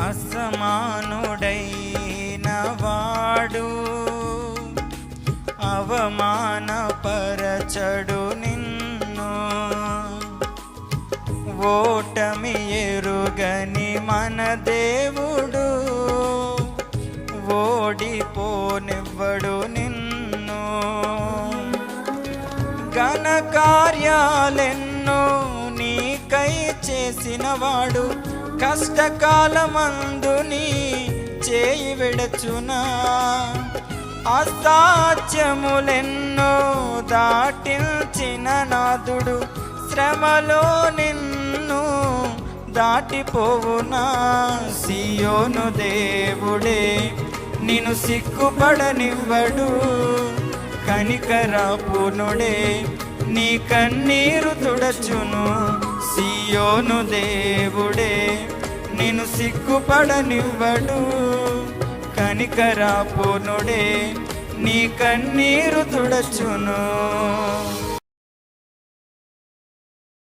అసమానుడైన వాడు అవమానపరచడు నిన్ను. ఓటమి ఎరుగని మన దేవుడు ఓడిపోనివ్వడు నిన్ను. ఘన కార్యాలెన్నో నీకై చేసినవాడు కష్టకాలమందు నీ చేయి విడచునా. అసాధ్యములెన్నో దాటించిన నాదుడు శ్రమలో నిన్ను దాటిపోవునా. సియోను దేవుడే నిన్ను సిగ్గుపడనివ్వడు, కనికరాపునుడే నీ కన్నీరు తుడచును. సియోను దేవుడే నిన్ను సిగ్గుపడనివ్వడు, కనికరాపునుడే నీ కన్నీరు తుడచును.